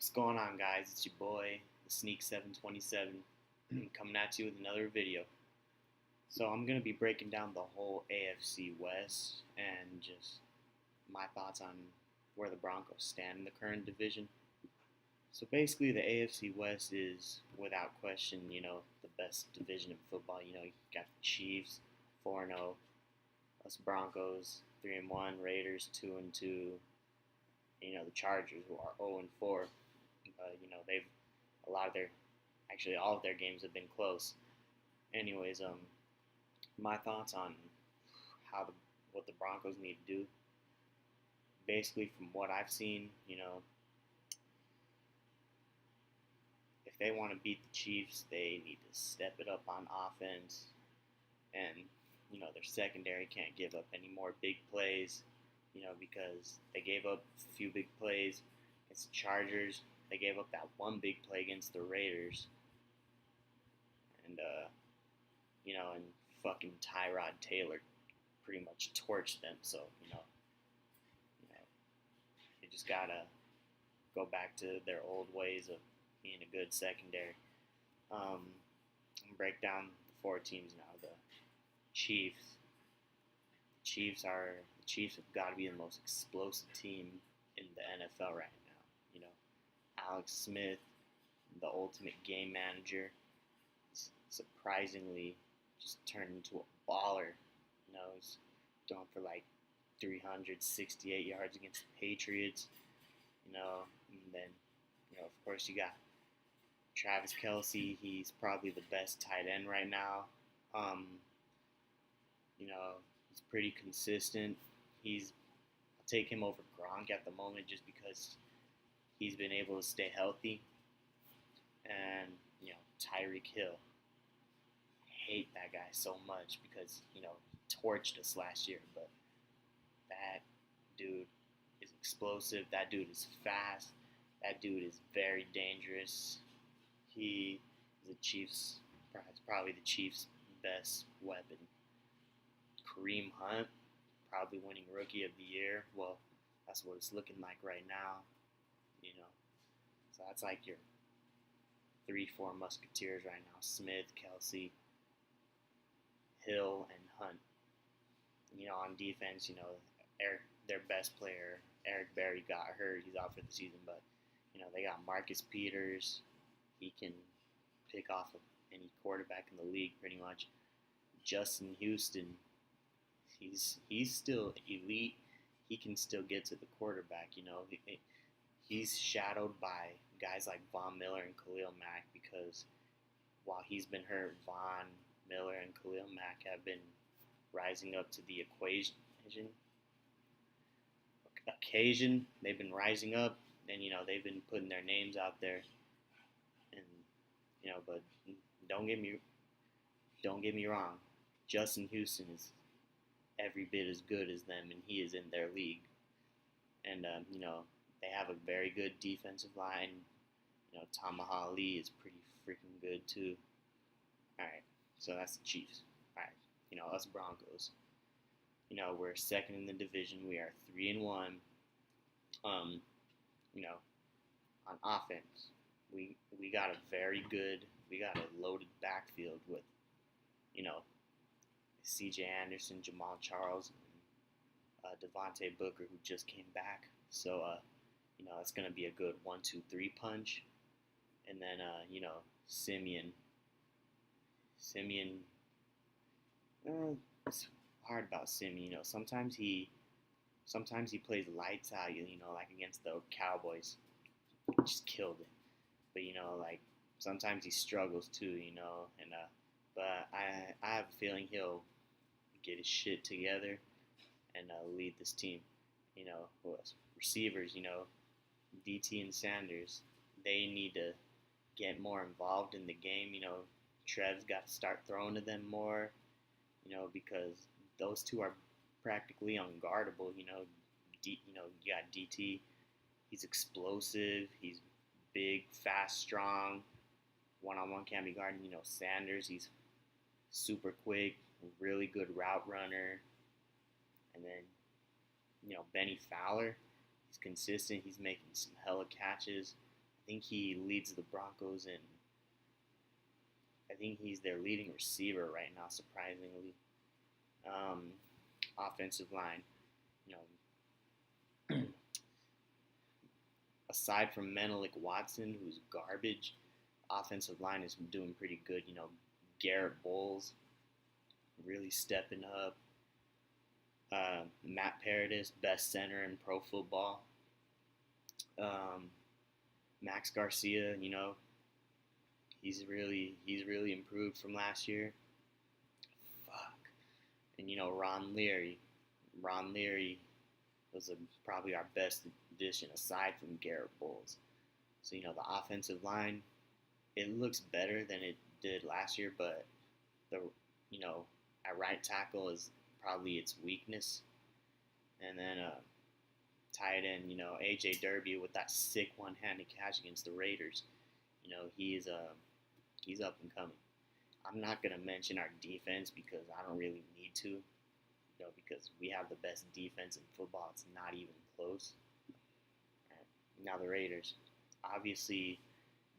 What's going on, guys? It's your boy, the Sneak 727, coming at you with another video. So I'm gonna be breaking down the whole AFC West and just my thoughts on where the Broncos stand in the current division. So basically, the AFC West is, without question, the best division in football. You got the Chiefs, 4-0, us Broncos, 3-1, Raiders, 2-2. The Chargers, who are 0-4. They've a lot of their, actually all of their games have been close. Anyways, my thoughts on what the Broncos need to do. Basically, from what I've seen, if they want to beat the Chiefs, they need to step it up on offense, and their secondary can't give up any more big plays. Because they gave up a few big plays against the Chargers. They gave up that one big play against the Raiders, and and fucking Tyrod Taylor pretty much torched them. So they just gotta go back to their old ways of being a good secondary. Break down the four teams now. The Chiefs. The Chiefs have got to be the most explosive team in the NFL right now. Alex Smith, the ultimate game manager, surprisingly just turned into a baller. He's throwing for like 368 yards against the Patriots. And then of course you got Travis Kelce. He's probably the best tight end right now. He's pretty consistent. I'll take him over Gronk at the moment just because he's been able to stay healthy. And Tyreek Hill. I hate that guy so much because he torched us last year, but that dude is explosive. That dude is fast. That dude is very dangerous. He is probably the Chiefs' best weapon. Kareem Hunt, probably winning Rookie of the Year. Well, that's what it's looking like right now. So that's like your 3-4 Musketeers right now: Smith, Kelce, Hill, and Hunt. On defense, their best player, Eric Berry, got hurt. He's out for the season, but they got Marcus Peters. He can pick off of any quarterback in the league pretty much. Justin Houston. He's still elite. He can still get to the quarterback. He's shadowed by guys like Von Miller and Khalil Mack because while he's been hurt, Von Miller and Khalil Mack have been rising up to the occasion. They've been rising up, and they've been putting their names out there. And but don't get me wrong. Justin Houston is every bit as good as them, and he is in their league. And they have a very good defensive line. Tamaha Lee is pretty freaking good too. All right, so that's the Chiefs. All right, us Broncos. We're second in the division. We are 3-1. On offense, we got a loaded backfield with C.J. Anderson, Jamal Charles, and Devontae Booker, who just came back. So it's gonna be a good 1-2-3 punch. And then Simeon. It's hard about Simeon. Sometimes he plays lights out. Like against the Cowboys, he just killed it. But like sometimes he struggles too. And but I have a feeling he'll get his shit together and lead this team. Who else? Receivers. DT and Sanders. They need to get more involved in the game. Trev's got to start throwing to them more. Because those two are practically unguardable. You got DT. He's explosive. He's big, fast, strong. One-on-one can't be guarded. Sanders. He's super quick, really good route runner. And then Benny Fowler. He's consistent. He's making some hella catches. think he leads the Broncos in. I think he's their leading receiver right now, surprisingly. Um, Offensive line, you know, aside from Menelik Watson, who's garbage, offensive line is doing pretty good. Garrett Bowles really stepping up. Matt Paradis, best center in pro football. Um, Max Garcia, he's really improved from last year. Fuck. And Ron Leary. Ron Leary was probably our best addition aside from Garrett Bowles. So the offensive line, it looks better than it did last year, but the at right tackle is probably its weakness. And then tight end, AJ Derby with that sick one-handed catch against the Raiders. He's up and coming. I'm not gonna mention our defense because I don't really need to. Because we have the best defense in football. It's not even close. Right. Now the Raiders. Obviously,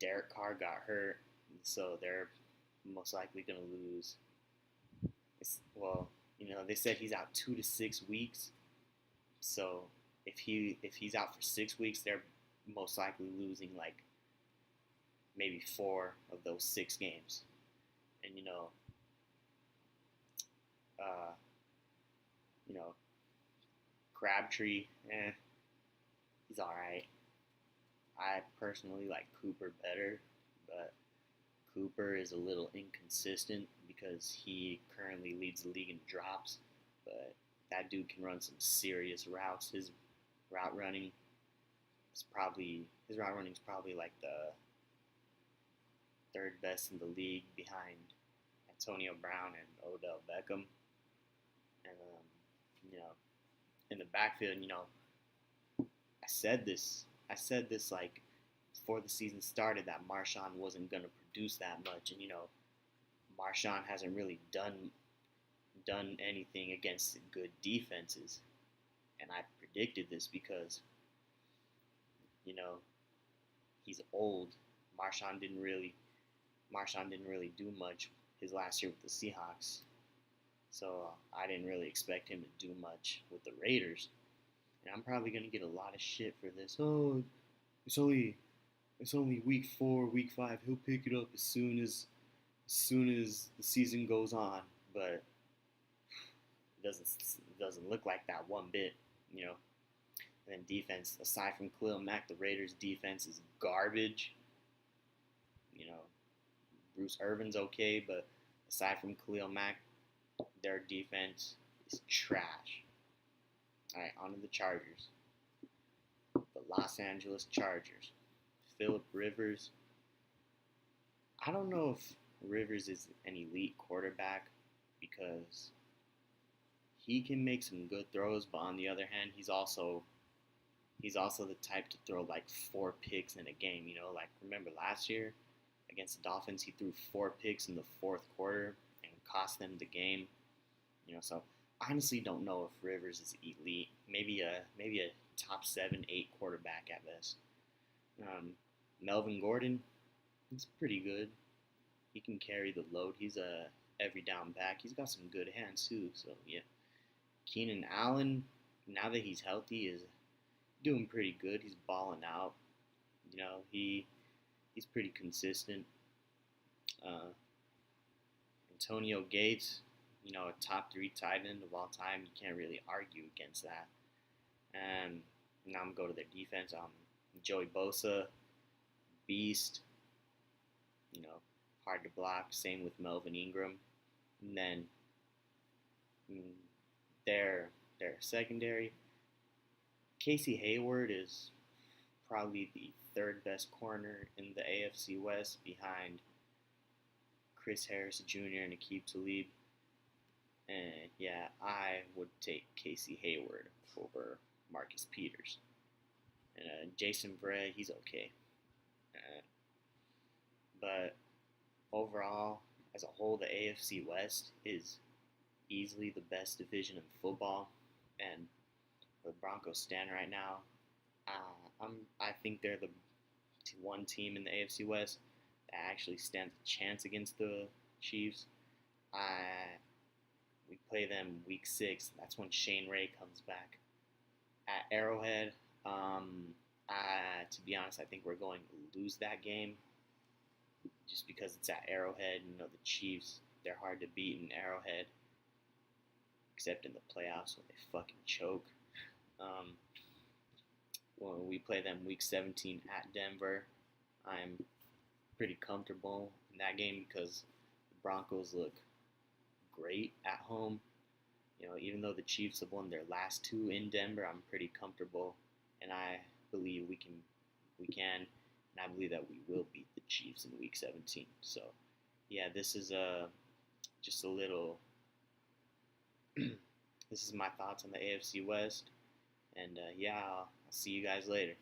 Derek Carr got hurt, so they're most likely gonna lose. They said he's out 2 to 6 weeks. So if he's out for 6 weeks, they're most likely losing like maybe 4 of those 6 games. And uh, you know, Crabtree, he's all right. I personally like Cooper better, but Cooper is a little inconsistent because he currently leads the league in drops. But that dude can run some serious routes. His route running is probably like the third best in the league behind Antonio Brown and Odell Beckham. And in the backfield, I said this like before the season started that Marshawn wasn't gonna produce that much, and Marshawn hasn't really done anything against good defenses, and I predicted this because he's old. Marshawn didn't really do much his last year with the Seahawks, so I didn't really expect him to do much with the Raiders. And I'm probably gonna get a lot of shit for this. Oh, it's only week 4, week 5. He'll pick it up as soon as the season goes on. But it doesn't look like that one bit. And then defense, aside from Khalil Mack, the Raiders' defense is garbage. You know, Bruce Irvin's okay, but aside from Khalil Mack, their defense is trash. All right, on to the Chargers. The Los Angeles Chargers. Phillip Rivers. I don't know if Rivers is an elite quarterback because he can make some good throws, but on the other hand, he's also the type to throw like 4 picks in a game. Like remember last year against the Dolphins, he threw 4 picks in the fourth quarter and cost them the game. So I honestly don't know if Rivers is elite. Maybe a top 7, 8 quarterback at best. Melvin Gordon, he's pretty good. He can carry the load. He's a every down back. He's got some good hands too. So yeah, Keenan Allen, now that he's healthy, is doing pretty good. He's balling out. He's pretty consistent. Antonio Gates, a top 3 tight end of all time. You can't really argue against that. And now I'm going to go to their defense. Joey Bosa, beast. Hard to block. Same with Melvin Ingram. And then their secondary. Casey Hayward is probably the 3rd best corner in the AFC West behind Chris Harris Jr. and Aqib Talib. And yeah, I would take Casey Hayward over Marcus Peters. And Jason Verrett, he's okay. But overall, as a whole, the AFC West is easily the best division in football. And where the Broncos stand right now, I think they're the one team in the AFC West that actually stands a chance against the Chiefs. I We play them week 6. That's when Shane Ray comes back at Arrowhead. To be honest, I think we're going to lose that game just because it's at Arrowhead. You know, the Chiefs, they're hard to beat in Arrowhead, except in the playoffs when they fucking choke. When we play them week 17 at Denver, I'm pretty comfortable in that game because the Broncos look great at home. You know, even though the Chiefs have won their last 2 in Denver, I'm pretty comfortable, and I believe we can, and I believe that we will beat the Chiefs in Week 17. So, yeah, this is just a little. This is my thoughts on the AFC West, and yeah, I'll see you guys later.